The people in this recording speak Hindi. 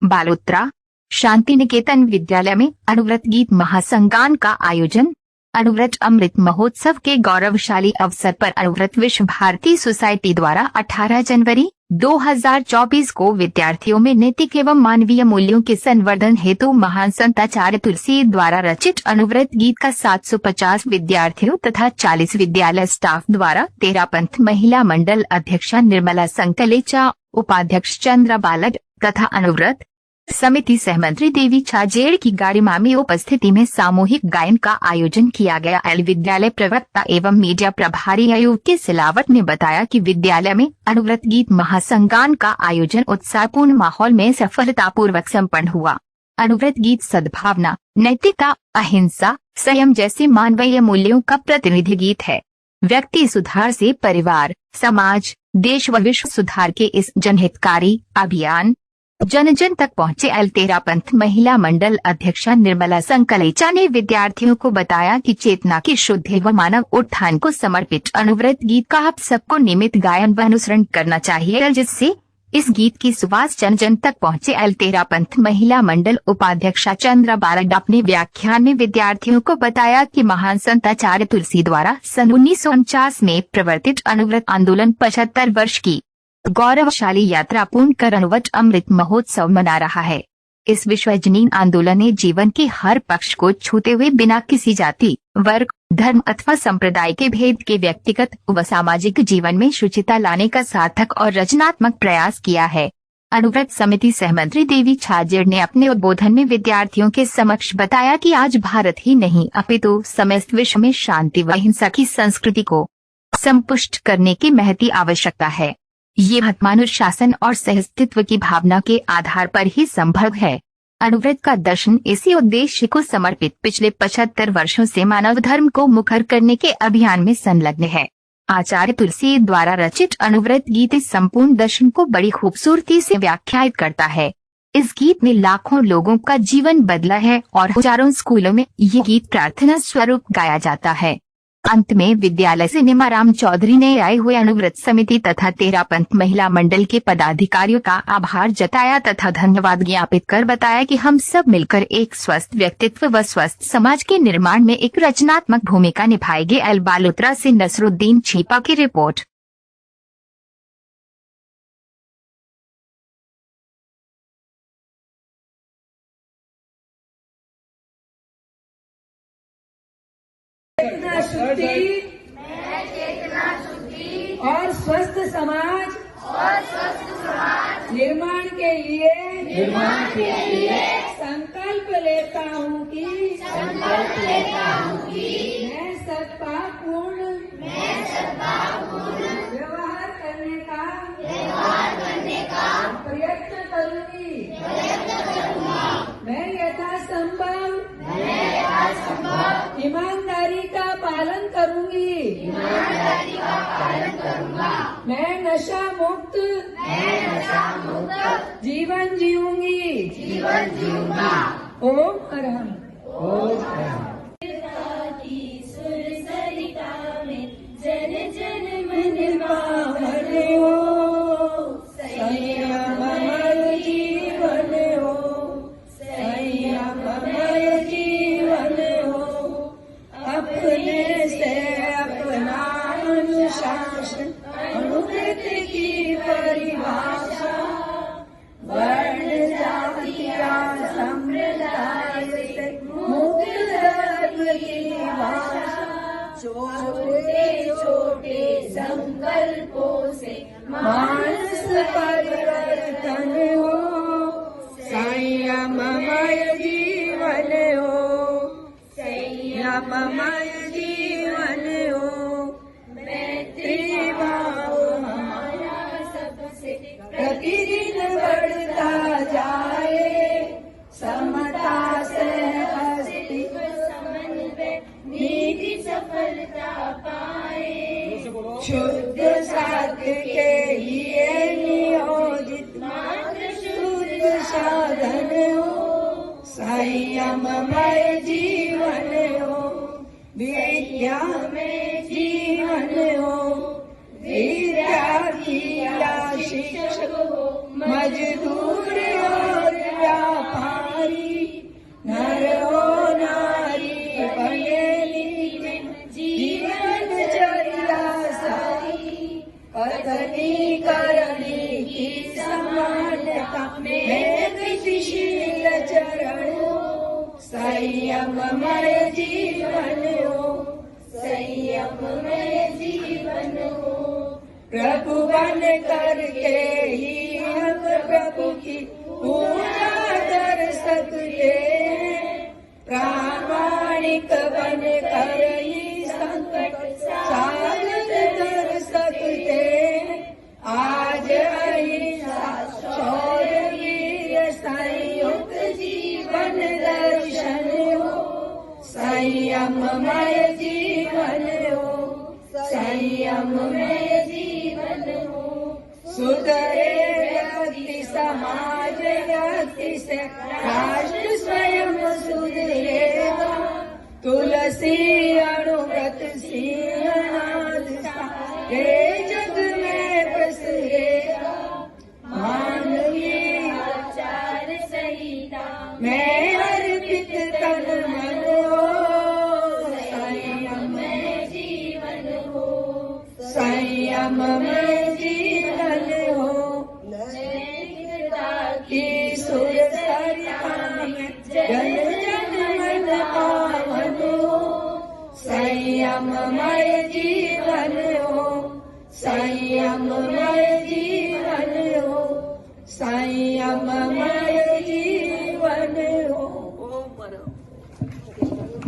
बालोतरा शांति निकेतन विद्यालय में अनुव्रत गीत महासंगान का आयोजन। अनुव्रत अमृत महोत्सव के गौरवशाली अवसर पर अनुव्रत विश्व भारती सोसाइटी द्वारा 18 जनवरी 2024 को विद्यार्थियों में नैतिक एवं मानवीय मूल्यों के संवर्धन हेतु महान संत आचार्य तुलसी द्वारा रचित अनुव्रत गीत का 750 विद्यार्थियों तथा 40 विद्यालय स्टाफ द्वारा तेरापंथ महिला मंडल अध्यक्षा निर्मला संकलेचा, उपाध्यक्ष चंद्रा बालक तथा अनुव्रत समिति सहमंत्री देवी छाजेड़ की गाड़िमा में उपस्थिति में सामूहिक गायन का आयोजन किया गया। विद्यालय प्रवक्ता एवं मीडिया प्रभारी आयुक्त के सिलावट ने बताया कि विद्यालय में अनुव्रत गीत महासंगान का आयोजन उत्साहपूर्ण माहौल में सफलतापूर्वक संपन्न हुआ। अनुव्रत गीत सद्भावना, नैतिकता, अहिंसा, संयम जैसे मानवीय मूल्यों का प्रतिनिधि गीत है। व्यक्ति सुधार से परिवार, समाज, देश व विश्व सुधार के इस जनहितकारी अभियान जन जन तक पहुँचे। तेरापंथ महिला मंडल अध्यक्षा निर्मला संकलेचा ने विद्यार्थियों को बताया कि चेतना की शुद्धि व मानव उत्थान को समर्पित अनुव्रत गीत का आप सबको नियमित गायन व अनुसरण करना चाहिए, जिससे इस गीत की सुवास जन जन तक पहुँचे। तेरापंथ महिला मंडल उपाध्यक्षा चंद्रा बालक अपने व्याख्यान में विद्यार्थियों को बताया कि महान संत आचार्य तुलसी द्वारा सन 1949 में प्रवर्तित अनुव्रत आंदोलन 75 वर्ष की गौरवशाली यात्रा पूर्ण कर अनुव्रत अमृत महोत्सव मना रहा है। इस विश्वजनीन आंदोलन ने जीवन के हर पक्ष को छूते हुए बिना किसी जाति, वर्ग, धर्म अथवा संप्रदाय के भेद के व्यक्तिगत व सामाजिक जीवन में शुचिता लाने का सार्थक और रचनात्मक प्रयास किया है। अनुव्रत समिति सहमंत्री देवी छाजेड़ ने अपने उद्बोधन में विद्यार्थियों के समक्ष बताया कि आज भारत ही नहीं अपितु समस्त विश्व में शांति व अहिंसा की संस्कृति को संपुष्ट करने की महती आवश्यकता है। ये आत्मानुशासन और सहअस्तित्व की भावना के आधार पर ही संभव है। अनुव्रत का दर्शन इसी उद्देश्य को समर्पित पिछले 75 वर्षों से मानव धर्म को मुखर करने के अभियान में संलग्न है। आचार्य तुलसी द्वारा रचित अनुव्रत गीत इस संपूर्ण दर्शन को बड़ी खूबसूरती से व्याख्यायित करता है। इस गीत में लाखों लोगों का जीवन बदला है और हजारों स्कूलों में ये गीत प्रार्थना स्वरूप गाया जाता है। अंत में विद्यालय से निमाराम चौधरी ने आए हुए अनुव्रत समिति तथा तेरापंथ महिला मंडल के पदाधिकारियों का आभार जताया तथा धन्यवाद ज्ञापित कर बताया कि हम सब मिलकर एक स्वस्थ व्यक्तित्व व स्वस्थ समाज के निर्माण में एक रचनात्मक भूमिका निभाएंगे। बालोतरा से नसरुद्दीन छिपा की रिपोर्ट। चेतना शुद्धि और स्वस्थ समाज निर्माण के लिए संकल्प लेता हूँ कि मैं सद्भावपूर्ण व्यवहार करने का प्रयत्न करूँगी। मैं यथासंभव ईमानदारी का पालन करूँगी। मैं नशा मुक्त जीवन जीऊंगी। ओम अरहम। सुर सरिता में जन जन मन पावन हो, संयममय जीवन हो, संयममय जीवन हो। अपने से अपना अनुशासन अनुव्रत की परिभाषा, वर्ण जाति संप्रदाय से मुक्त धर्म की भाषा। छोटे छोटे संकल्पों से मानस परिवर्तन हो, संयममय जीवन हो, संयममय जीवन हो। मैत्री भाव हमारा सबसे प्रतिदिन बढ़ता जाए, समता से अस्तित्व समन्वय नीति सफलता पाए। शुद्ध साध्य के लिए नियोजित मात्र शुद्ध साधन हो, संयममय जीवन हो, विद्या में जीवन हो। विद्यार्थी या शिक्षक हो, मजदूर और प्रगतिशील चरण हो, संयममय जीवन हो, संयममय जीवन हो। प्रभु बन करके ही हम प्रभु की पूजा कर सकते हैं, प्रामाणिक बन कर ही संकट साबित कर सकते हैं। आज अहिंसा शौर्य संयुक्त जीवन दर्शन हो, संयममय जीवन हो, संयममय जीवन हो। सुधरे व्यक्ति समाज व्यक्ति से राष्ट्र स्वयं सुधरेगा, तुलसी अनुव्रत सिंहनाद सारे जग में प्रसरेगा। मानवीय आचार संहिता मैं अर्पित तन मन हो, संयममय जीवन हो, संयममय जीवन हो। नैतिकता की सुर सरिता में जन जन मन पावन हो, संयममय जीवन हो, संयममय जीवन हो, संयममय